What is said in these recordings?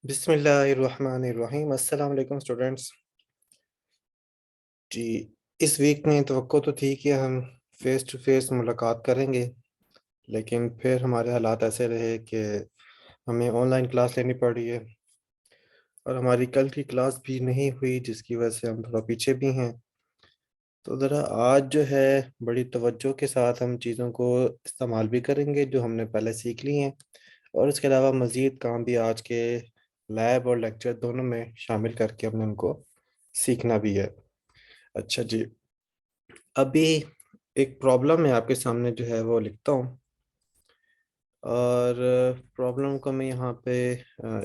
बिस्मिल्लाहिर्रहमानिर्रहीम। अस्सलाम वालेकुम स्टूडेंट्स जी। इस वीक में तवक्को तो थी कि हम फेस टू फेस मुलाकात करेंगे, लेकिन फिर हमारे हालात ऐसे रहे कि हमें ऑनलाइन क्लास लेनी पड़ी है और हमारी कल की क्लास भी नहीं हुई, जिसकी वजह से हम थोड़ा पीछे भी हैं। तो ज़रा आज जो है बड़ी तवज्जो के साथ हम चीज़ों को इस्तेमाल भी करेंगे जो हमने पहले सीख ली हैं, और इसके अलावा मज़ीद काम भी आज के लैब और लेक्चर दोनों में शामिल करके हमने उनको सीखना भी है। अच्छा जी, अभी एक प्रॉब्लम है आपके सामने जो है वो लिखता हूँ, और प्रॉब्लम को मैं यहाँ पे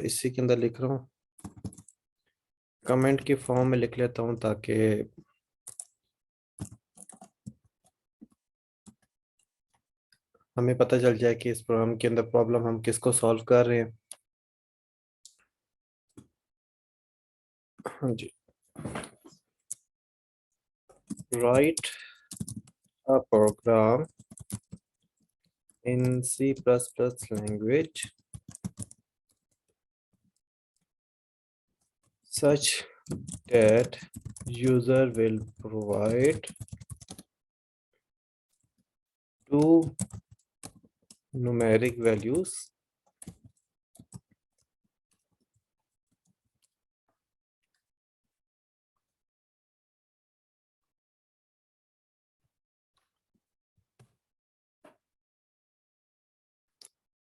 इसी के अंदर लिख रहा हूँ, कमेंट की फॉर्म में लिख लेता हूँ ताकि हमें पता चल जाए कि इस प्रोग्राम के अंदर प्रॉब्लम हम किसको सॉल्व कर रहे हैं। हाँ जी, right a programme in C++ language such that user will provide two numeric values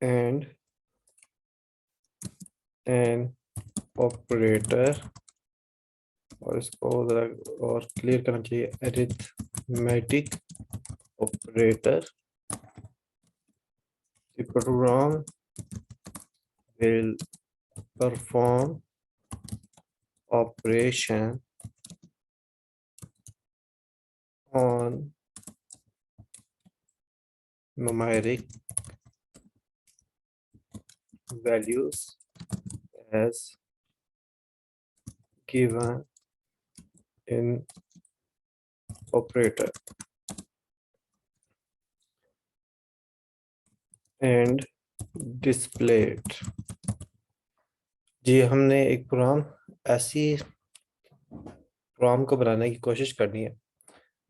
and an operator, और इसको ज़रा और क्लियर करना चाहिए, arithmetic operator. The program will perform operation on numeric values as given in operator and displayed। जी, हमने एक programme ऐसी programme को बनाने की कोशिश करनी है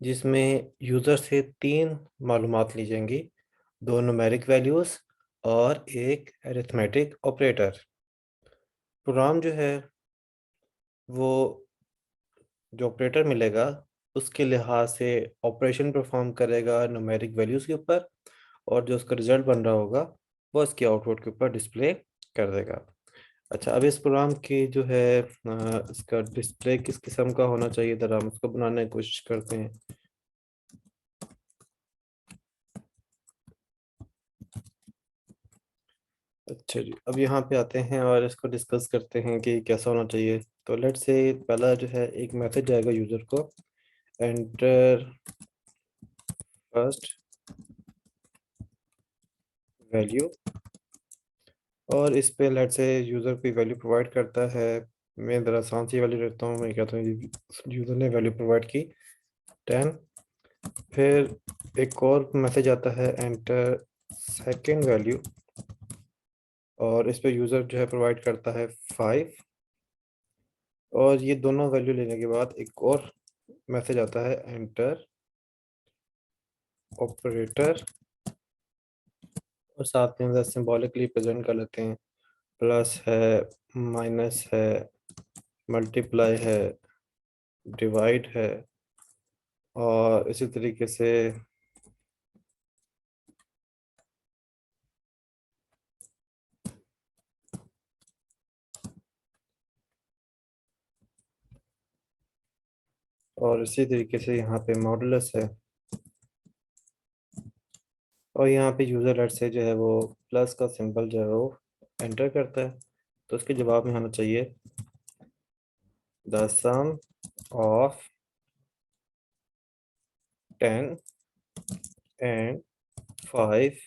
जिसमें यूज़र से तीन मालूमात ली जाएंगी, दो न्यूमेरिक वैल्यूज़ और एक अरिथमेटिक ऑपरेटर। प्रोग्राम जो है वो जो ऑपरेटर मिलेगा उसके लिहाज से ऑपरेशन परफॉर्म करेगा न्यूमेरिक वैल्यूज़ के ऊपर, और जो उसका रिजल्ट बन रहा होगा वो उसके आउटपुट के ऊपर डिस्प्ले कर देगा। अच्छा, अब इस प्रोग्राम की जो है इसका डिस्प्ले किस किस्म का होना चाहिए, ज़रा हम उसको बनाने की कोशिश करते हैं। अच्छा जी, अब यहाँ पे आते हैं और इसको डिस्कस करते हैं कि कैसा होना चाहिए। तो लेट्स से पहला जो है एक मैसेज आएगा यूज़र को, एंटर फर्स्ट वैल्यू, और इस पे लेट्स से यूज़र कोई वैल्यू प्रोवाइड करता है। मैं ज़रा आसान सी वैल्यू लेता हूँ, मैं कहता हूँ यूज़र ने वैल्यू प्रोवाइड की 10। फिर एक और मैसेज आता है, एंटर सेकेंड वैल्यू, और इस पे यूज़र जो है प्रोवाइड करता है 5। और ये दोनों वैल्यू लेने के बाद एक और मैसेज आता है, एंटर ऑपरेटर, और साथ में सिंबॉलिकली प्रेजेंट कर लेते हैं, प्लस है, माइनस है, मल्टीप्लाई है, डिवाइड है, और इसी तरीके से यहाँ पे मॉडुलस है, और यहाँ पे यूज़र लेट से जो है वो प्लस का सिंबल जो है वो एंटर करता है। तो उसके जवाब में आना चाहिए, the sum of 10 and 5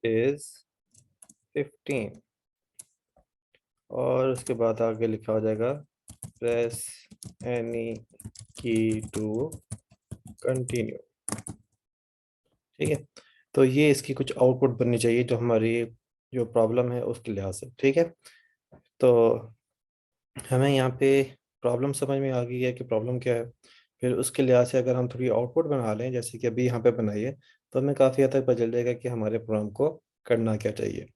is 15। और उसके बाद आगे लिखा हो जाएगा, press any key to continue. ठीक है, तो ये इसकी कुछ आउटपुट बननी चाहिए जो हमारी जो प्रॉब्लम है उसके लिहाज से। ठीक है, तो हमें यहाँ पे प्रॉब्लम समझ में आ गई है कि प्रॉब्लम क्या है। फिर उसके लिहाज से अगर हम थोड़ी आउटपुट बना लें जैसे कि अभी यहाँ पे बनाई है, तो हमें काफ़ी हद तक पता चल जाएगा कि हमारे प्रोग्राम को करना क्या चाहिए।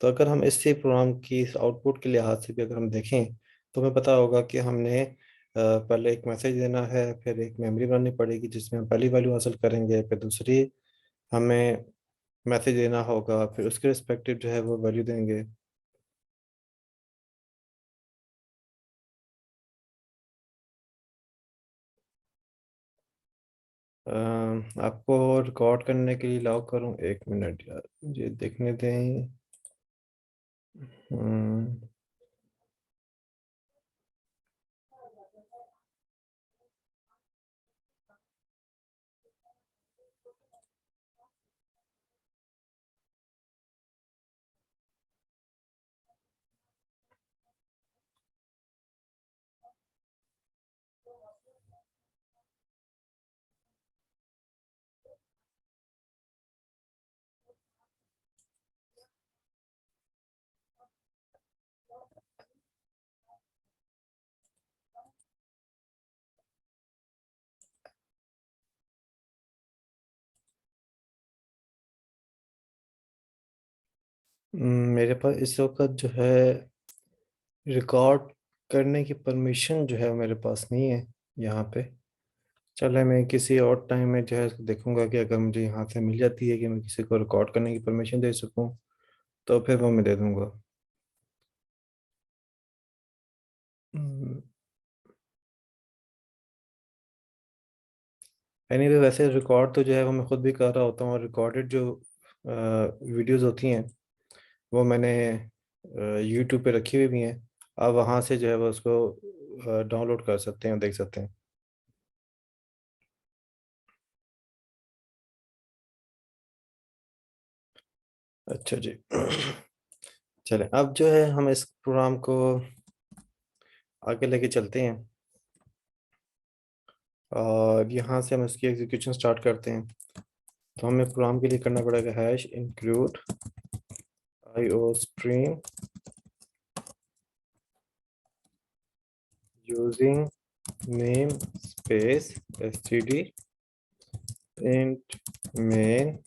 तो अगर हम इसी प्रोग्राम की इस आउटपुट के लिहाज से भी अगर हम देखें, तो हमें पता होगा कि हमने पहले एक मैसेज देना है, फिर एक मेमोरी बनानी पड़ेगी जिसमें हम पहली वैल्यू हासिल करेंगे, फिर दूसरी हमें मैसेज देना होगा, फिर उसके रिस्पेक्टिव जो है वो वैल्यू देंगे। आपको रिकॉर्ड करने के लिए अलाउ करूँ? 1 मिनट यार, मुझे देखने दें। हम्म, मेरे पास इस वक्त जो है रिकॉर्ड करने की परमिशन जो है मेरे पास नहीं है यहाँ पे। चले, मैं किसी और टाइम में जो है इसको देखूंगा कि अगर मुझे यहाँ से मिल जाती है कि मैं किसी को रिकॉर्ड करने की परमिशन दे सकूँ, तो फिर वो मैं दे दूंगा। एनीवे वैसे रिकॉर्ड तो जो है वो मैं खुद भी कर रहा होता हूँ, और रिकॉर्डेड जो वीडियोस होती हैं वो मैंने यूट्यूब पे रखी हुई भी हैं। आप वहाँ से जो है वो उसको डाउनलोड कर सकते हैं और देख सकते हैं। अच्छा जी। चलें, अब जो है हम इस प्रोग्राम को आगे लेके चलते हैं, और यहाँ से हम इसकी एग्जीक्यूशन स्टार्ट करते हैं। तो हमें प्रोग्राम के लिए करना पड़ेगा hash include IO stream using name space std int main.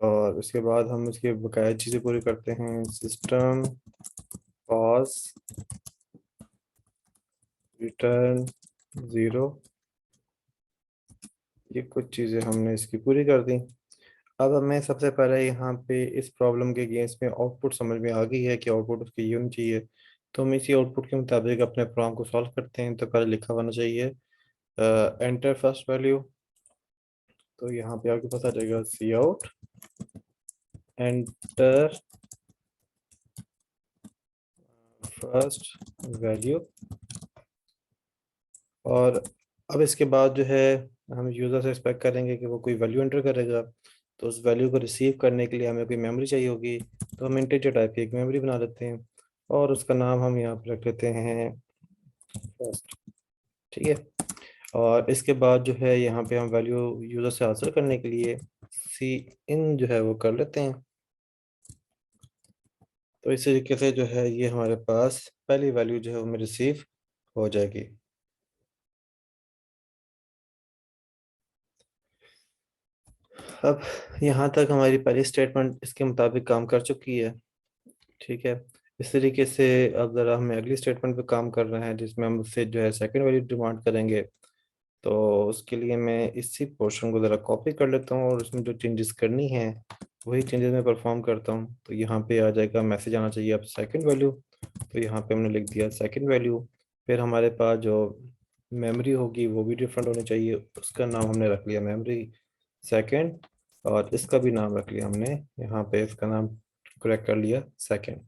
और उसके बाद हम उसके बकाया चीज़ें पूरी करते हैं, सिस्टम पॉज रिटर्न 0। ये कुछ चीज़ें हमने इसकी पूरी कर दी। अब हमें सबसे पहले यहाँ पे इस प्रॉब्लम के अगेंस्ट में आउटपुट समझ में आ गई है कि आउटपुट उसकी ये होनी चाहिए। तो हम इसी आउटपुट के मुताबिक अपने प्रोग्राम को सॉल्व करते हैं। तो पहले लिखा होना चाहिए एंटर फर्स्ट वैल्यू। तो यहाँ पे आपके पास आ जाएगा सी आउट एंटर फर्स्ट वैल्यू। और अब इसके बाद जो है हम यूज़र से एक्सपेक्ट करेंगे कि वो कोई वैल्यू एंटर करेगा। तो उस वैल्यू को रिसीव करने के लिए हमें कोई मेमोरी चाहिए होगी। तो हम इंटीजर टाइप की एक मेमोरी बना लेते हैं, और उसका नाम हम यहाँ पर रख लेते हैं फर्स्ट। ठीक है। और इसके बाद जो है यहाँ पे हम वैल्यू यूज़र से हासिल करने के लिए सी इन जो है वो कर लेते हैं। तो इस तरीके से जो है ये हमारे पास पहली वैल्यू जो है वो रिसीव हो जाएगी। अब यहाँ तक हमारी पहली स्टेटमेंट इसके मुताबिक काम कर चुकी है। ठीक है। इस तरीके से अब ज़रा हमें अगली स्टेटमेंट पे काम कर रहे हैं जिसमें हम उससे जो है सेकंड वैल्यू डिमांड करेंगे। तो उसके लिए मैं इसी पोर्शन को ज़रा कॉपी कर लेता हूँ, और उसमें जो चेंजेस करनी है वही चेंजेस मैं परफॉर्म करता हूँ। तो यहाँ पे आ जाएगा मैसेज आना चाहिए अब सेकंड वैल्यू। तो यहाँ पे हमने लिख दिया सेकंड वैल्यू। फिर हमारे पास जो मेमोरी होगी वो भी डिफरेंट होनी चाहिए, उसका नाम हमने रख लिया मेमोरी सेकंड। और इसका भी नाम रख लिया हमने, यहाँ पे इसका नाम करेक्ट कर लिया सेकंड।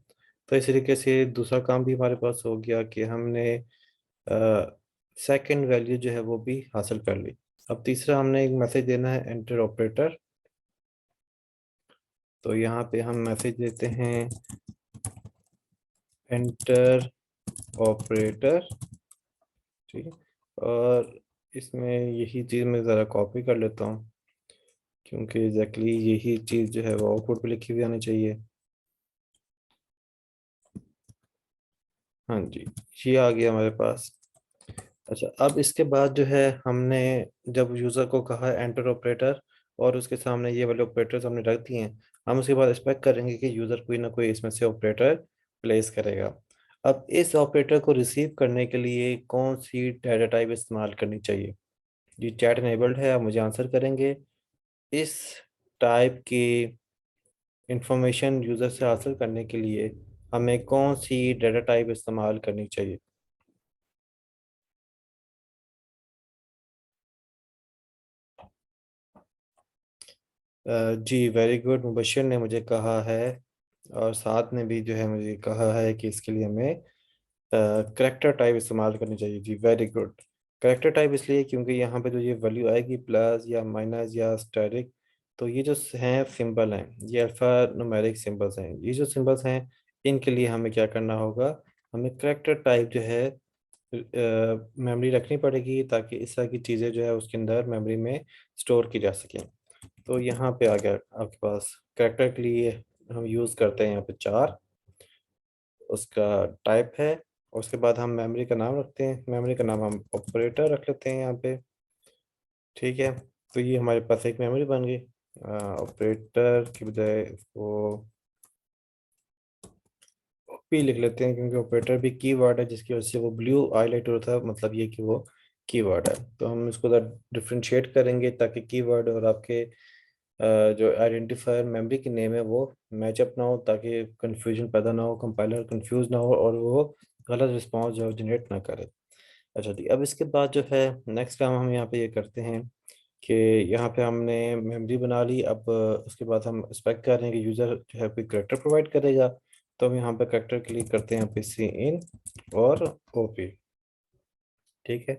तो इस तरीके से दूसरा काम भी हमारे पास हो गया कि हमने सेकंड वैल्यू जो है वो भी हासिल कर ली। अब तीसरा हमने एक मैसेज देना है एंटर ऑपरेटर। तो यहाँ पे हम मैसेज देते हैं एंटर ऑपरेटर। ठीक है। और इसमें यही चीज़ मैं ज़रा कॉपी कर लेता हूँ, क्योंकि एग्जैक्टली यही चीज़ जो है वो आउटपुट पे लिखी हुई आनी चाहिए। हाँ जी, ये आ गया हमारे पास। अच्छा, अब इसके बाद जो है हमने जब यूज़र को कहा एंटर ऑपरेटर और उसके सामने ये वाले ऑपरेटर्स हमने रख दिए हैं, हम उसके बाद एक्सपेक्ट करेंगे कि यूज़र कोई ना कोई इसमें से ऑपरेटर प्लेस करेगा। अब इस ऑपरेटर को रिसीव करने के लिए कौन सी डाटा टाइप इस्तेमाल करनी चाहिए? जी, चैट इनेबल्ड है, आप मुझे आंसर करेंगे। इस टाइप की इंफॉर्मेशन यूज़र से हासिल करने के लिए हमें कौन सी डाटा टाइप इस्तेमाल करनी चाहिए? जी, वेरी गुड, मुबशिर ने मुझे कहा है और साथ ने भी जो है मुझे कहा है कि इसके लिए हमें करेक्टर टाइप इस्तेमाल करनी चाहिए। जी, वेरी गुड। करेक्टर टाइप इसलिए क्योंकि यहाँ पे जो ये वैल्यू आएगी प्लस या माइनस या स्टेरिक, तो ये जो हैं सिंबल हैं, ये अल्फ़ा न्यूमेरिक सिंबल्स हैं। ये जो सिंबल्स हैं इनके लिए हमें क्या करना होगा, हमें करेक्टर टाइप जो है मेमोरी रखनी पड़ेगी ताकि इस तरह की चीज़ें जो है उसके अंदर मेमोरी में स्टोर की जा सकें। तो यहाँ पे आ गया आपके पास करेक्टर के लिए हम यूज़ करते हैं यहाँ पे चार, उसका टाइप है। और उसके बाद हम मेमोरी का नाम रखते हैं, मेमोरी का नाम हम ऑपरेटर रख लेते हैं यहाँ पे। ठीक है, तो ये हमारे पास एक मेमोरी बन गई। ऑपरेटर की बजाय इसको पी लिख लेते हैं क्योंकि ऑपरेटर भी कीवर्ड है जिसकी वजह से वो ब्लू हाईलाइट होता है, मतलब ये कि वो कीवर्ड है। तो हम इसको डिफ्रेंशिएट करेंगे ताकि कीवर्ड और आपके जो आइडेंटिफायर मेमोरी की नेम है वो मैचअप ना हो, ताकि कंफ्यूजन पैदा ना हो, कंपाइलर कंफ्यूज ना हो और वो गलत रिस्पॉन्स जो जनरेट ना करे। अच्छा जी, अब इसके बाद जो है नेक्स्ट काम हम यहाँ पे ये करते हैं कि यहाँ पे हमने मेमोरी बना ली। अब उसके बाद हम एक्सपेक्ट कर रहे हैं कि यूज़र जो है कोई करेक्टर प्रोवाइड करेगा। तो हम यहाँ पे करेक्टर क्लिक करते हैं यहाँ पे सी इन और ओपी। ठीक है,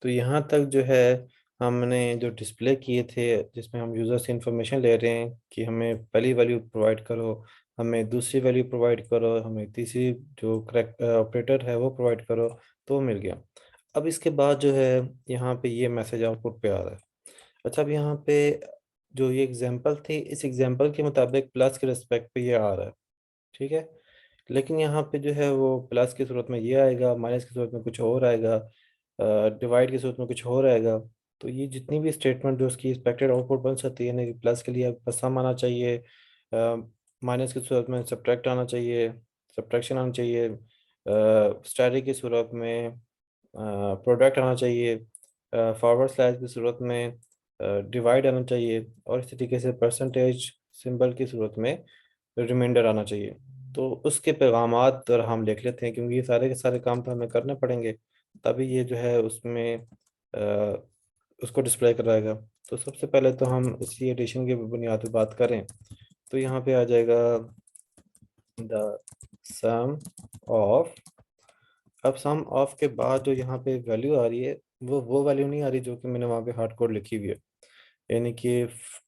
तो यहाँ तक जो है हमने जो डिस्प्ले किए थे जिसमें हम यूज़र से इंफॉर्मेशन ले रहे हैं कि हमें पहली वैल्यू प्रोवाइड करो, हमें दूसरी वैल्यू प्रोवाइड करो, हमें तीसरी जो करेक्ट ऑपरेटर है वो प्रोवाइड करो, तो मिल गया। अब इसके बाद जो है यहाँ पे ये मैसेज आउटपुट पे आ रहा है। अच्छा, अब यहाँ पे जो ये एग्जांपल थी, इस एग्जांपल के मुताबिक प्लस के रिस्पेक्ट पे ये आ रहा है। ठीक है, लेकिन यहाँ पे जो है वो प्लस की सूरत में ये आएगा, माइनस की सूरत में कुछ और आएगा, डिवाइड की सूरत में कुछ और आएगा। तो ये जितनी भी स्टेटमेंट जो उसकी एक्सपेक्टेड आउटपुट बन सकती है ना, कि प्लस के लिए आपका सम आना चाहिए, माइनस की सूरत में सब्ट्रैक्ट आना चाहिए, सब्ट्रैक्शन आना चाहिए, स्टैटिक की सूरत में प्रोडक्ट आना चाहिए, फॉरवर्ड स्लैश की सूरत में डिवाइड आना चाहिए, और इस तरीके से परसेंटेज सिंबल की सूरत में रिमाइंडर आना चाहिए। तो उसके पैगामात और हम लिख लेते हैं क्योंकि ये सारे के सारे काम तो हमें करने पड़ेंगे, तभी ये जो है उसमें उसको डिस्प्ले कराएगा। तो सबसे पहले तो हम इसी एडिशन की बुनियाद पर बात करें तो यहाँ पे आ जाएगा द सम ऑफ। अब सम ऑफ के बाद जो यहाँ पे वैल्यू आ रही है वो वैल्यू नहीं आ रही जो कि मैंने वहाँ पे हार्ड कोड लिखी हुई है, यानी कि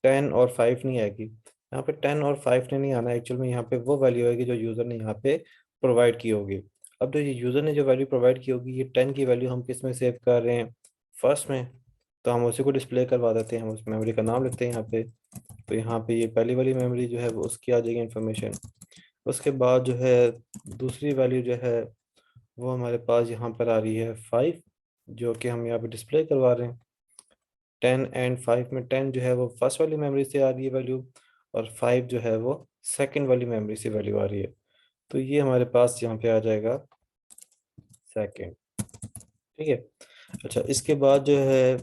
10 और 5 नहीं आएगी। यहाँ पे 10 और 5 ने नहीं आना, एक्चुअल में यहाँ पे वो वैल्यू आएगी जो यूज़र ने यहाँ पे प्रोवाइड की होगी। अब जो ये यूज़र ने जो वैल्यू प्रोवाइड की होगी, ये 10 की वैल्यू हम किस में सेव कर रहे हैं, फर्स्ट में। तो हम उसी को डिस्प्ले करवा देते हैं, हम उस मेमोरी का नाम लिखते हैं यहाँ पे। तो यहाँ पे ये पहली वाली मेमोरी जो है वो उसकी आ जाएगी इन्फॉर्मेशन। उसके बाद जो है दूसरी वैल्यू जो है वो हमारे पास यहाँ पर आ रही है 5, जो कि हम यहाँ पे डिस्प्ले करवा रहे हैं। 10 एंड 5 में 10 जो है वो फर्स्ट वाली मेमोरी से आ रही है वैल्यू, और 5 जो है वो सेकंड वाली मेमोरी से वैल्यू आ रही है। तो ये हमारे पास यहाँ पे आ जाएगा सेकंड। ठीक है, अच्छा इसके बाद जो है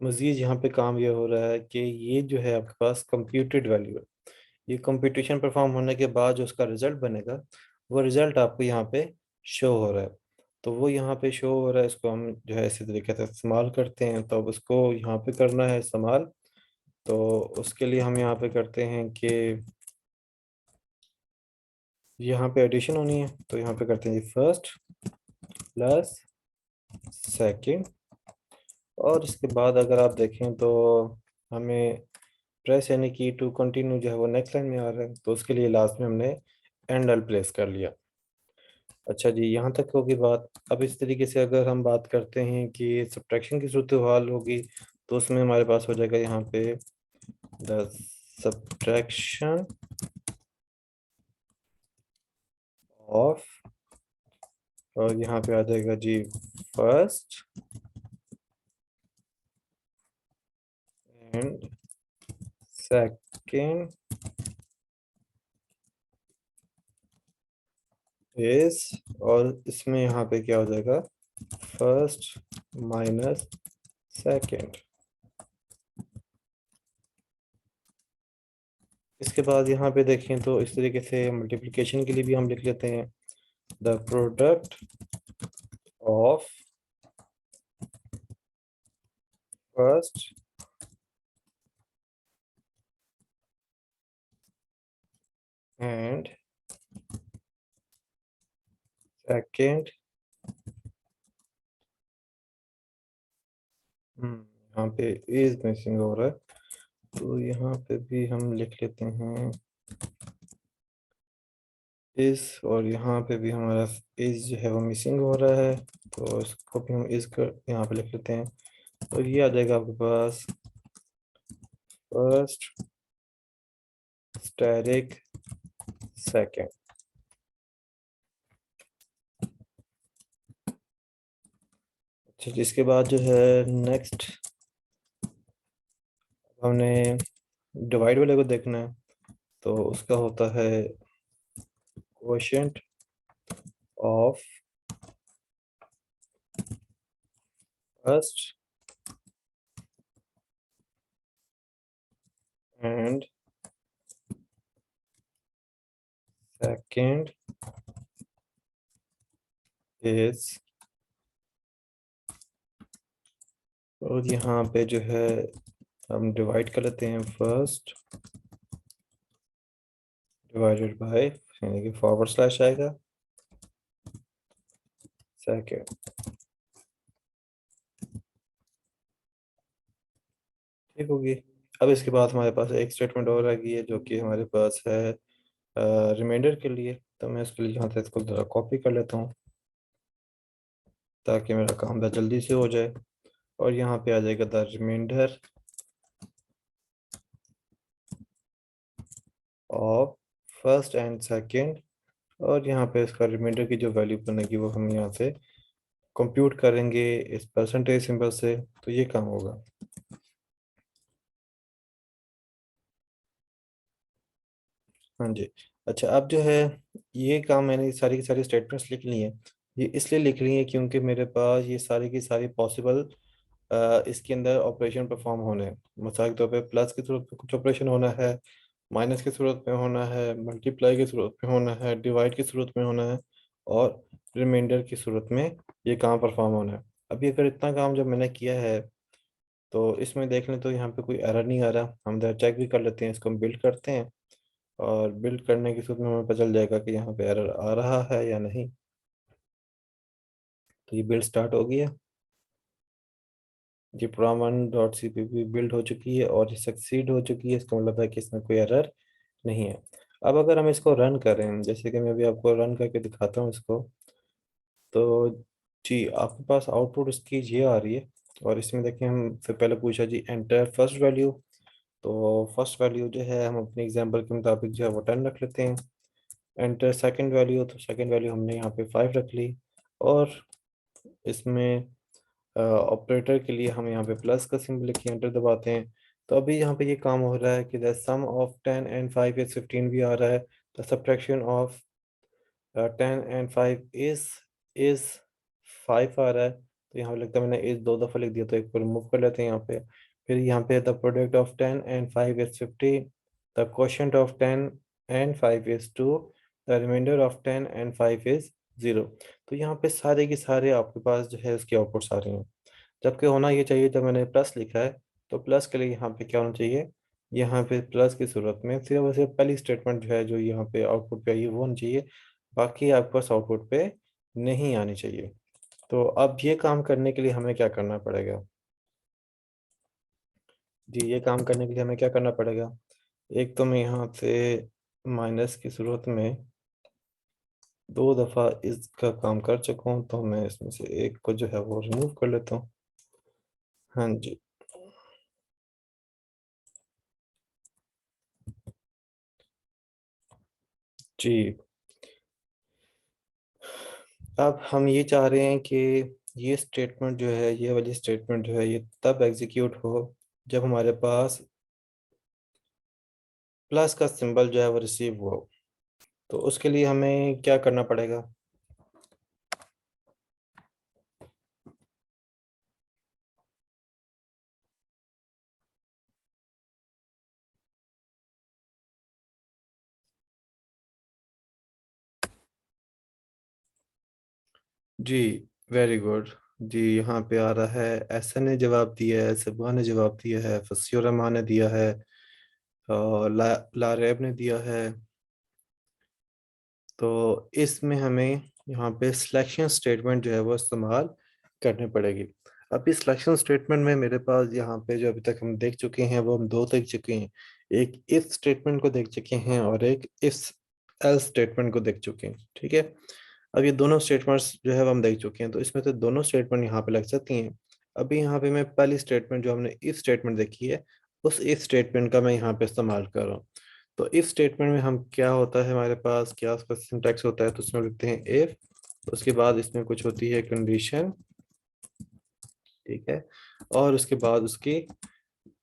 मज़ीद यहाँ पे काम ये हो रहा है कि ये जो है आपके पास कंप्यूटेड वैल्यू है। ये कंप्यूटेशन परफॉर्म होने के बाद जो उसका रिजल्ट बनेगा, वो रिजल्ट आपको यहाँ पे शो हो रहा है। तो वो यहाँ पे शो हो रहा है, इसको हम जो है इसी तरीके से इस्तेमाल करते हैं। तो अब उसको यहाँ पे करना है इस्तेमाल, तो उसके लिए हम यहाँ पे करते हैं कि यहाँ पे एडिशन होनी है, तो यहाँ पे करते हैं जी फर्स्ट प्लस सेकंड। और इसके बाद अगर आप देखें तो हमें प्रेस यानी कि टू कंटिन्यू जो है वो नेक्स्ट लाइन में आ रहा है, तो उसके लिए लास्ट में हमने एंड अल प्लेस कर लिया। अच्छा जी, यहाँ तक होगी बात। अब इस तरीके से अगर हम बात करते हैं कि सब्ट्रैक्शन की सूरत हाल होगी, तो उसमें हमारे पास हो जाएगा यहाँ पे द सब्ट्रैक्शन ऑफ और यहाँ पे आ जाएगा जी फर्स्ट एंड सेकेंड इज, और इसमें यहाँ पे क्या हो जाएगा, फर्स्ट माइनस सेकेंड। इसके बाद यहाँ पे देखें तो इस तरीके से मल्टीप्लिकेशन के लिए भी हम लिख लेते हैं the product of first and second. यहाँ पे इज मिसिंग हो रहा है, तो यहाँ पे भी हम लिख लेते हैं इज, और यहाँ पे भी हमारा इज जो है वो मिसिंग हो रहा है, तो इसको भी हम इज कर यहाँ पे लिख लेते हैं। तो ये आ जाएगा आपके पास फर्स्ट स्टैटिक सेकेंड। अच्छा, जिसके बाद जो है नेक्स्ट हमने डिवाइड वाले को देखना है, तो उसका होता है quotient of first and second is, और यहाँ पे जो है हम डिवाइड कर लेते हैं फर्स्ट डिवाइडेड बाय, यानी कि फॉरवर्ड स्लैश आएगा सेकेंड। ठीक होगी। अब इसके बाद हमारे पास एक स्टेटमेंट और आ गई है जो कि हमारे पास है रिमाइंडर के लिए, तो मैं इसके लिए यहाँ से इसको ज़रा कॉपी कर लेता हूँ ताकि मेरा काम ज़रा जल्दी से हो जाए। और यहाँ पे आ जाएगा the reminder of first and second, और यहाँ पे इसका रिमाइंडर की जो वैल्यू बनेगी वो हम यहाँ से कंप्यूट करेंगे इस परसेंटेज सिंबल से, तो ये काम होगा। हाँ जी। अच्छा, अब जो है ये काम मैंने सारी की सारी स्टेटमेंट्स लिख ली हैं। ये इसलिए लिख ली है क्योंकि मेरे पास ये सारी की सारी पॉसिबल इसके अंदर ऑपरेशन परफॉर्म होने हैं। मिसाल के तौर पे प्लस की सूरत में कुछ ऑपरेशन होना है, माइनस की सूरत में होना है, मल्टीप्लाई की सूरत में होना है, डिवाइड की सूरत में होना है, और रिमाइंडर की सूरत में ये काम परफॉर्म होना है। अभी अगर इतना काम जब मैंने किया है तो इसमें देख लें तो यहाँ पे कोई एरर नहीं आ रहा। हम जरा चेक भी कर लेते हैं, इसको हम बिल्ड करते हैं, और बिल्ड करने की सूरत में हमें पता चल जाएगा कि यहाँ पे एरर आ रहा है या नहीं। तो ये बिल्ड स्टार्ट हो गई है, ये प्रोग्राम 1.cpp बिल्ड हो चुकी है और ये सक्सीड हो चुकी है। इसका मतलब है कि इसमें कोई एरर नहीं है। अब अगर हम इसको रन करें, जैसे कि मैं अभी आपको रन करके दिखाता हूँ इसको, तो जी आपके पास आउटपुट इसकी ये आ रही है। और इसमें देखिए, हम फिर पहले पूछा जी एंटर फर्स्ट वैल्यू, तो फर्स्ट वैल्यू जो है हम अपने एग्जांपल के मुताबिक जो है वो 10 रख लेते हैं। एंटर सेकंड वैल्यू, तो सेकंड वैल्यू हमने यहाँ पे 5 रख ली। और इसमें ऑपरेटर के लिए हम यहाँ पे प्लस का सिंबल लिख एंटर दबाते हैं। तो अभी यहाँ पे ये काम हो रहा है कि the sum of 10 and 5 is 15 भी आ रहा है। The subtraction of 10 and 5 is 5 आ रहा है। तो यहाँ पे लगता है मैंने इस दो दफ़ा लिख दिया, तो एक को रिमूव कर लेते हैं यहाँ पे। फिर यहाँ पे the product of 10 and 5 is 50, the quotient of 10 and 5 is 2, the reminder of 10 and 5 is 0। तो यहाँ पे सारे के सारे आपके पास जो है उसके आउटपुट्स आ रहे हैं। जबकि होना ये चाहिए, जब मैंने प्लस लिखा है तो प्लस के लिए यहाँ पे क्या होना चाहिए, यहाँ पे प्लस की सूरत में सिर्फ और सिर्फ पहली स्टेटमेंट जो है जो यहाँ पे आउटपुट पे आई है वो होनी चाहिए, बाकी आपके पास आउटपुट पे नहीं आनी चाहिए। तो अब ये काम करने के लिए हमें क्या करना पड़ेगा जी, ये काम करने के लिए हमें क्या करना पड़ेगा, एक तो मैं यहाँ से माइनस की सूरत में 2 दफ़ा इसका काम कर चुका हूँ, तो मैं इसमें से एक को जो है वो रिमूव कर लेता हूँ। हाँ जी। जी अब हम ये चाह रहे हैं कि ये स्टेटमेंट जो है, ये वाली स्टेटमेंट जो है, ये तब एग्जीक्यूट हो जब हमारे पास प्लस का सिंबल जो है वो रिसीव हो। तो उसके लिए हमें क्या करना पड़ेगा? जी, वेरी गुड। जी, यहाँ पे आ रहा है, एहसन ने जवाब दिया है, सबा ने जवाब दिया है, फसियो रहमान ने दिया है, और लारेब ने दिया है। तो इसमें हमें यहाँ पे सिलेक्शन स्टेटमेंट जो है वो इस्तेमाल करनी पड़ेगी। अब इस सिलेक्शन स्टेटमेंट में मेरे पास यहाँ पे जो अभी तक हम देख चुके हैं वो हम दो देख चुके हैं। एक इफ स्टेटमेंट को देख चुके हैं और एक इफ एल्स स्टेटमेंट को देख चुके हैं। ठीक है, अब ये दोनों स्टेटमेंट्स जो है वो हम देख चुके हैं, तो इसमें से दोनों स्टेटमेंट यहाँ पे लग सकती हैं। अभी यहाँ पे मैं पहली स्टेटमेंट जो हमने इफ स्टेटमेंट देखी है, उस इफ स्टेटमेंट का मैं यहाँ पे इस्तेमाल कर रहा हूँ। तो इफ स्टेटमेंट में हम क्या होता है, हमारे पास क्या उसका सिंटैक्स होता है, तो उसमें लिखते हैं इफ, उसके बाद इसमें कुछ होती है कंडीशन। ठीक है, और उसके बाद उसकी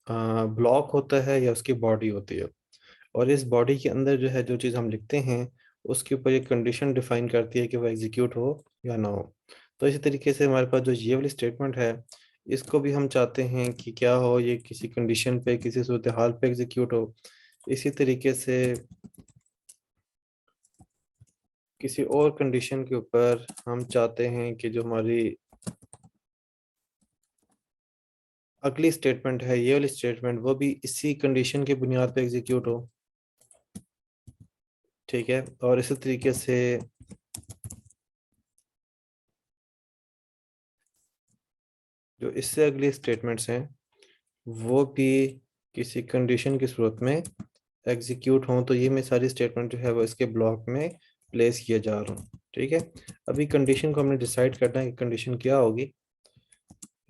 ब्लॉक होता है या उसकी बॉडी होती है। और इस बॉडी के अंदर जो है जो चीज़ हम लिखते हैं, उसके ऊपर एक कंडीशन डिफाइन करती है कि वो एग्जीक्यूट हो या ना हो। तो इसी तरीके से हमारे पास जो ये वाली स्टेटमेंट है, इसको भी हम चाहते हैं कि क्या हो, ये किसी कंडीशन पे, किसी सूरत हाल पे एग्जीक्यूट हो। इसी तरीके से किसी और कंडीशन के ऊपर हम चाहते हैं कि जो हमारी अगली स्टेटमेंट है, ये वाली स्टेटमेंट, वो भी इसी कंडीशन की बुनियाद पे एग्जीक्यूट हो। ठीक है, और इसी तरीके से जो इससे अगली स्टेटमेंट्स हैं वो भी किसी कंडीशन की सूरत में एग्जीक्यूट हों। तो ये मैं सारी स्टेटमेंट जो है वो इसके ब्लॉक में प्लेस किया जा रहा हूँ। ठीक है, अभी कंडीशन को हमने डिसाइड करना है कि कंडीशन क्या होगी,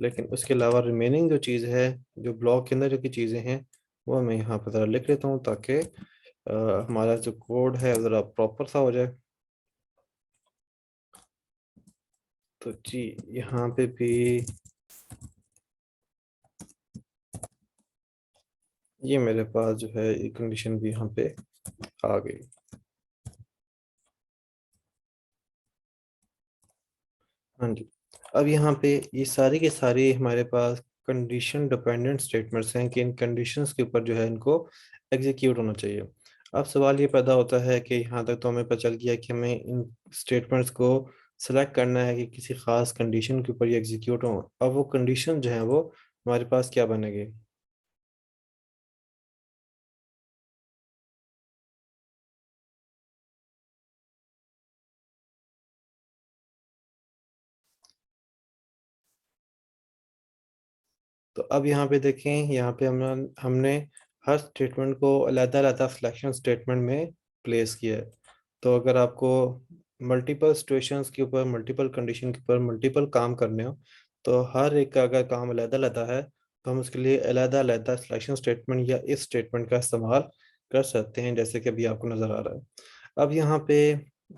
लेकिन उसके अलावा रिमेनिंग जो चीज़ है, जो ब्लॉक के अंदर जो की चीज़ें हैं, वो मैं यहाँ पर ज़रा लिख लेता हूँ ताकि हमारा जो कोड है ज़रा प्रॉपर सा हो जाए। तो जी, यहाँ पे भी ये मेरे पास जो है ये कंडीशन भी यहाँ पे आ गई। हाँ जी, अब यहाँ पे ये सारी के सारी हमारे पास कंडीशन डिपेंडेंट स्टेटमेंट्स हैं कि इन कंडीशंस के ऊपर जो है इनको एग्जीक्यूट होना चाहिए। अब सवाल ये पैदा होता है कि यहाँ तक तो हमें पता चल गया कि हमें इन स्टेटमेंट्स को सेलेक्ट करना है कि किसी खास कंडीशन के ऊपर ये एग्जीक्यूट हो। अब वो कंडीशन जो है वो हमारे पास क्या बनेगी? तो अब यहाँ पे देखें, यहाँ पे हमने हर स्टेटमेंट को अलग-अलग सिलेक्शन स्टेटमेंट में प्लेस किया है। तो अगर आपको मल्टीपल सिचुएशंस के ऊपर, मल्टीपल कंडीशन के ऊपर मल्टीपल काम करने हो, तो हर एक का अगर काम अलग-अलग है, तो हम उसके लिए अलग-अलग सिलेक्शन स्टेटमेंट या इस स्टेटमेंट का इस्तेमाल कर सकते हैं, जैसे कि अभी आपको नज़र आ रहा है। अब यहाँ पे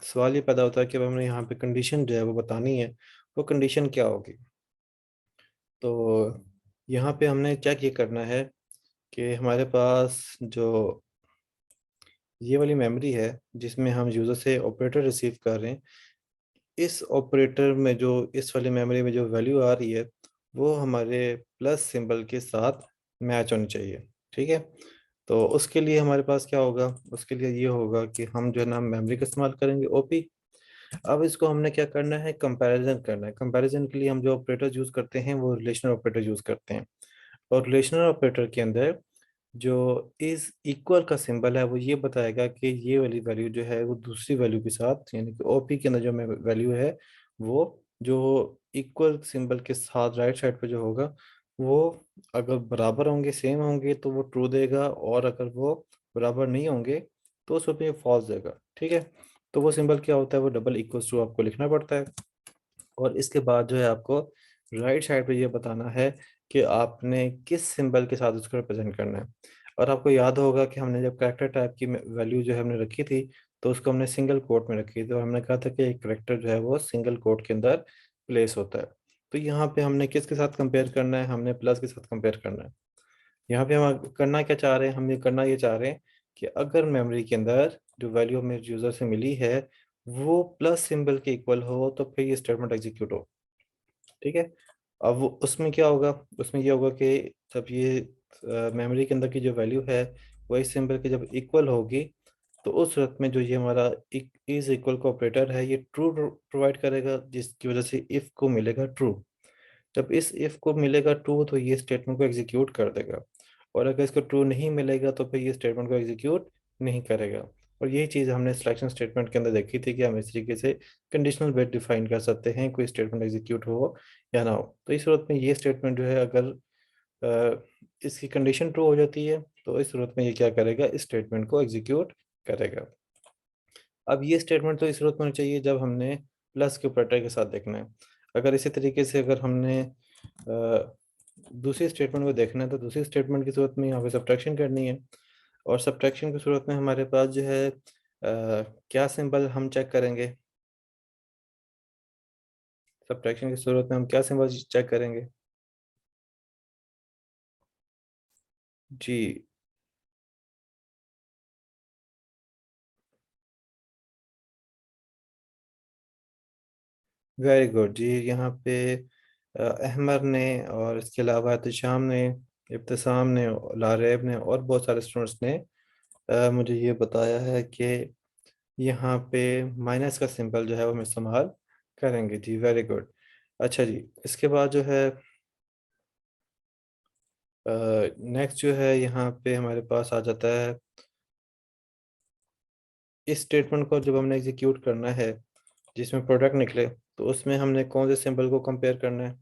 सवाल ये पैदा होता है कि अब हमने यहाँ पे कंडीशन जो है वो बतानी है, वो कंडीशन क्या होगी। तो यहाँ पे हमने चेक ये करना है कि हमारे पास जो ये वाली मेमोरी है जिसमें हम यूज़र से ऑपरेटर रिसीव कर रहे हैं, इस ऑपरेटर में जो, इस वाली मेमोरी में जो वैल्यू आ रही है, वो हमारे प्लस सिंबल के साथ मैच होनी चाहिए। ठीक है, तो उसके लिए हमारे पास क्या होगा, उसके लिए ये होगा कि हम जो है ना मेमोरी का इस्तेमाल करेंगे, ओपी। अब इसको हमने क्या करना है, कंपैरिजन करना है। कंपैरिजन के लिए हम जो ऑपरेटर यूज़ करते हैं वो रिलेशनल ऑपरेटर यूज़ करते हैं। और रिलेशनल ऑपरेटर के अंदर जो इज इक्वल का सिंबल है वो ये बताएगा कि ये वाली वैल्यू जो है वो दूसरी वैल्यू के साथ, यानी कि ओपी के अंदर जो वैल्यू है वो जो इक्वल सिंबल के साथ राइट साइड पे जो होगा, वो अगर बराबर होंगे, सेम होंगे, तो वो ट्रू देगा, और अगर वो बराबर नहीं होंगे तो उस पे फॉल्स देगा। ठीक है, तो वो सिंबल क्या होता है, वो डबल इक्वल्स टू आपको लिखना पड़ता है। और इसके बाद जो है आपको राइट साइड पे ये बताना है कि आपने किस सिंबल के साथ उसको रिप्रेजेंट करना है। और आपको याद होगा कि हमने जब कैरेक्टर टाइप की वैल्यू जो है हमने रखी थी, तो उसको हमने सिंगल कोट में रखी, तो हमने कहा था कि एक करेक्टर जो है वो सिंगल कोट के अंदर प्लेस होता है। तो यहाँ पे हमने किसके साथ कंपेयर करना है, हमने प्लस के साथ कंपेयर करना है। यहाँ पे हम करना क्या चाह रहे हैं, हम ये करना ये चाह रहे हैं कि अगर मेमोरी के अंदर जो वैल्यू हमें यूजर से मिली है वो प्लस सिंबल के इक्वल हो तो फिर ये स्टेटमेंट एग्जीक्यूट हो। ठीक है। अब वो उसमें क्या होगा, उसमें ये होगा कि जब ये मेमोरी के अंदर की जो वैल्यू है वही सिंबल के जब इक्वल होगी तो उस सूरत में जो ये हमारा इज इक्वल का ऑपरेटर है ये ट्रू प्रोवाइड करेगा, जिसकी वजह से इफ को मिलेगा ट्रू। जब इस इफ को मिलेगा ट्रू तो ये स्टेटमेंट को एग्जीक्यूट कर देगा, और अगर इसको ट्रू नहीं मिलेगा तो फिर ये स्टेटमेंट को एग्जीक्यूट नहीं करेगा। और यही चीज़ हमने सिलेक्शन स्टेटमेंट के अंदर देखी थी कि हम इस तरीके से कंडीशनल वेट डिफाइन कर सकते हैं, कोई स्टेटमेंट एग्जीक्यूट हो या ना हो। तो इस सूरत में ये स्टेटमेंट जो है अगर इसकी कंडीशन ट्रू हो जाती है तो इस सूरत में ये क्या करेगा, इस स्टेटमेंट को एग्जीक्यूट करेगा। अब ये स्टेटमेंट तो इस सूरत में होनी चाहिए जब हमने प्लस के ऑपरेटर के साथ देखना है। अगर इसी तरीके से अगर हमने दूसरी स्टेटमेंट को देखना है तो दूसरी स्टेटमेंट की सूरत में यहाँ पे सब्ट्रैक्शन करनी है। और सब्ट्रैक्शन की सूरत में हमारे पास जो है क्या सिंबल हम चेक करेंगे, सब्ट्रैक्शन की सूरत में हम क्या सिंबल चेक करेंगे। जी वेरी गुड जी। यहाँ पे अहमर ने और इसके अलावा एहतशाम ने, इब्तिसाम ने, लारेब ने और बहुत सारे स्टूडेंट्स ने मुझे ये बताया है कि यहाँ पे माइनस का सिंबल जो है वो हम इस्तेमाल करेंगे। जी वेरी गुड। अच्छा जी, इसके बाद जो है नेक्स्ट जो है यहाँ पे हमारे पास आ जाता है इस स्टेटमेंट को जब हमने एग्जीक्यूट करना है जिसमें प्रोडक्ट निकले तो उसमें हमने कौन से सिंबल को कंपेयर करना है।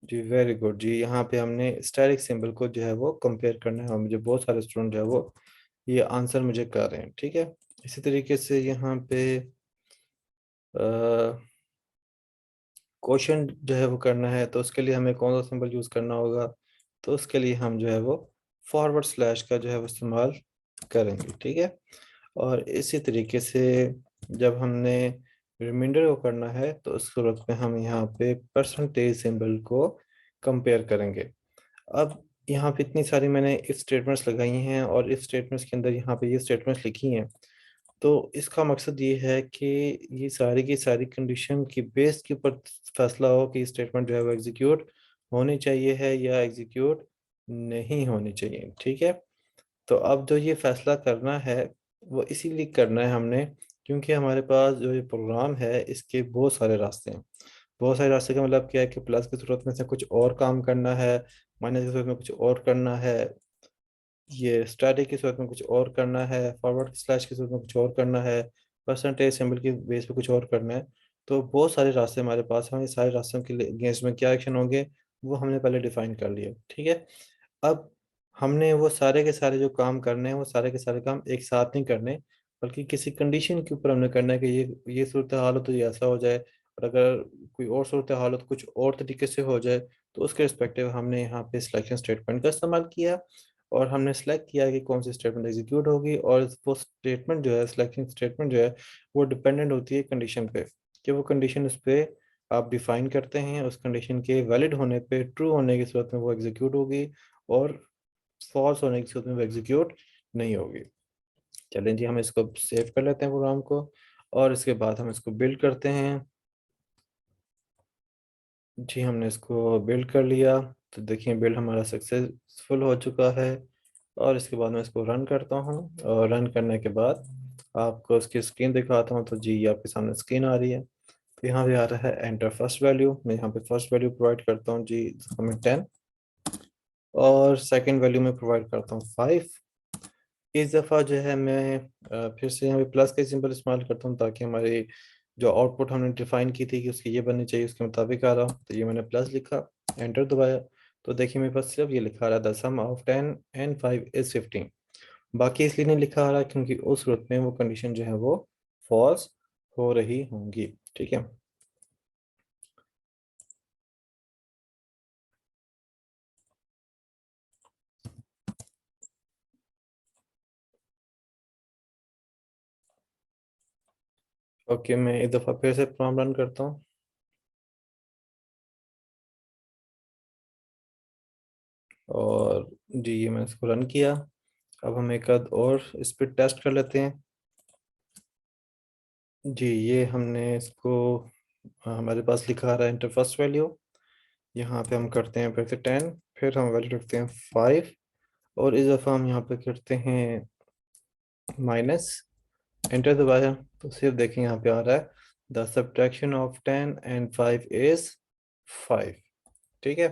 जी वेरी गुड जी, यहाँ पे हमने स्टैटिक सिंबल को जो है वो कंपेयर करना है, और मुझे बहुत सारे स्टूडेंट जो है वो ये आंसर मुझे कर रहे हैं। ठीक है। इसी तरीके से यहाँ पे क्वेश्चन जो है वो करना है तो उसके लिए हमें कौन सा सिंबल यूज़ करना होगा, तो उसके लिए हम जो है वो फॉरवर्ड स्लैश का जो है वो इस्तेमाल करेंगे। ठीक है। और इसी तरीके से जब हमने रिमाइंडर को करना है तो उस सूरत में हम यहाँ पे परसेंटेज सिंबल को कंपेयर करेंगे। अब यहाँ पे इतनी सारी मैंने इफ स्टेटमेंट्स लगाई हैं और इफ स्टेटमेंट्स के अंदर यहाँ पे ये स्टेटमेंट्स लिखी हैं, तो इसका मकसद ये है कि ये सारी की सारी कंडीशन की बेस के ऊपर फैसला हो कि स्टेटमेंट जो है वो एग्जीक्यूट होनी चाहिए है या एग्जीक्यूट नहीं होनी चाहिए। ठीक है। तो अब जो ये फैसला करना है वो इसीलिए करना है हमने क्योंकि हमारे पास जो ये प्रोग्राम है इसके बहुत सारे रास्ते हैं। बहुत सारे रास्ते का मतलब क्या है कि प्लस की सूरत में से कुछ और काम करना है, माइनस की सूरत में कुछ और करना है, ये स्टैटिक की सूरत में कुछ और करना है, फॉरवर्ड स्लैश की सूरत में कुछ और करना है, परसेंटेज सिंबल की बेस पे कुछ और करना है। तो बहुत सारे रास्ते हमारे पास हैं, ये सारे रास्तों के लिए अगेंस्ट में क्या एक्शन होंगे वो हमने पहले डिफाइन कर लिया। ठीक है। अब हमने वो सारे के सारे जो काम करने हैं वो सारे के सारे काम एक साथ नहीं करने, बल्कि किसी कंडीशन के ऊपर हमने करना है कि ये सूरत हाल हो तो ये ऐसा हो जाए, और अगर कोई और सूरत हाल हो तो कुछ और तरीके से हो जाए। तो उसके रिस्पेक्टिव हमने यहाँ पे सिलेक्शन स्टेटमेंट का इस्तेमाल किया और हमने सेलेक्ट किया कि कौन सी स्टेटमेंट एग्जीक्यूट होगी, और वो स्टेटमेंट जो है सिलेक्शन स्टेटमेंट जो है वो डिपेंडेंट होती है कंडीशन पे, कि वो कंडीशन उस पर आप डिफाइन करते हैं, उस कंडीशन के वैलिड होने पे ट्रू होने की सूरत में वो एग्जीक्यूट होगी, और फॉल्स होने की सूरत में वो एग्जीक्यूट नहीं होगी। चलें जी, हम इसको सेव कर लेते हैं प्रोग्राम को, और इसके बाद हम इसको बिल्ड करते हैं। जी हमने इसको बिल्ड कर लिया, तो देखिए बिल्ड हमारा सक्सेसफुल हो चुका है। और इसके बाद मैं इसको रन करता हूँ, और रन करने के बाद आपको उसकी स्क्रीन दिखाता हूँ। तो जी ये आपके सामने स्क्रीन आ रही है। तो यहाँ पे आ रहा है एंटर फर्स्ट वैल्यू, मैं यहाँ पे फर्स्ट वैल्यू प्रोवाइड करता हूँ जी, हमें 10, और सेकंड वैल्यू में प्रोवाइड करता हूँ 5। इस दफ़ा जो है मैं फिर से यहाँ पे प्लस का सिंबल इस्तेमाल करता हूँ ताकि हमारी जो आउटपुट हमने डिफाइन की थी कि उसकी ये बननी चाहिए उसके मुताबिक आ रहा। तो ये मैंने प्लस लिखा, एंटर दबाया, तो देखिए मेरे पास सिर्फ ये लिखा आ रहा है the sum of 10 and 5 is 15। बाकी इसलिए नहीं लिखा आ रहा क्योंकि उस सूरत में वो कंडीशन जो है वो फॉल्स हो रही होंगी। ठीक है। ओके, मैं एक दफ़ा फिर से प्रॉम्प्ट रन करता हूँ। और जी, ये मैंने इसको रन किया। अब हम एक आध और इस पर टेस्ट कर लेते हैं। जी, ये हमने इसको हमारे पास लिखा आ रहा है इंटर फर्स्ट वैल्यू। यहाँ पे हम करते हैं फिर से 10, फिर हम वैल्यू रखते हैं 5, और इस दफ़ा हम यहाँ पे करते हैं माइनस। एंटर दबाया तो सिर्फ देखें यहाँ पे आ रहा है the subtraction of 10 and 5 is 5। ठीक है।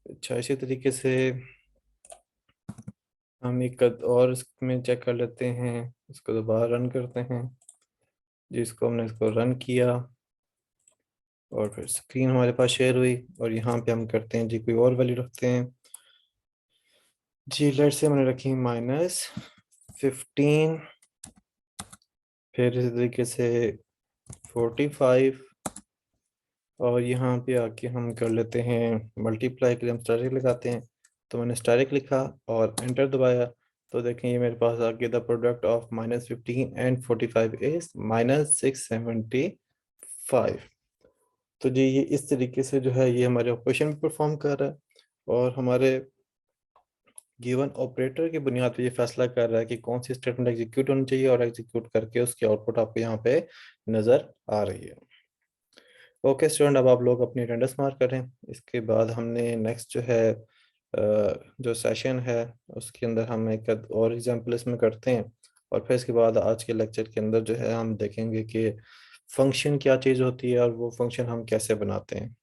अच्छा, इसी तरीके से हम एक और इसमें चेक कर लेते हैं। इसको दोबारा रन करते हैं। जिसको हमने इसको रन किया और फिर स्क्रीन हमारे पास शेयर हुई, और यहाँ पे हम करते हैं जी कोई और वैल्यू रखते हैं। जी, लेट से मैंने रखी -15, फिर इसी तरीके से 45, और यहाँ पे आके हम कर लेते हैं मल्टीप्लाई के लिए हम स्टैटिक लगाते हैं। तो मैंने स्टैटिक लिखा और एंटर दबाया, तो देखें ये मेरे पास आ गया the product of -15 and 45 is -675। तो जी, ये इस तरीके से जो है ये हमारे ऑपरेशन में परफॉर्म कर रहा है, और हमारे गिवन ऑपरेटर की बुनियाद पे ये फैसला कर रहा है कि कौन सी स्टेटमेंट एग्जीक्यूट होनी चाहिए, और एग्जीक्यूट करके उसकी आउटपुट आपको यहाँ पे नज़र आ रही है। ओके स्टूडेंट, अब आप लोग अपनी अटेंडेंस मार्क करें। इसके बाद हमने नेक्स्ट जो है जो सेशन है उसके अंदर हम एक और एग्जांपल इसमें करते हैं, और फिर इसके बाद आज के लेक्चर के अंदर जो है हम देखेंगे कि फंक्शन क्या चीज़ होती है और वो फंक्शन हम कैसे बनाते हैं।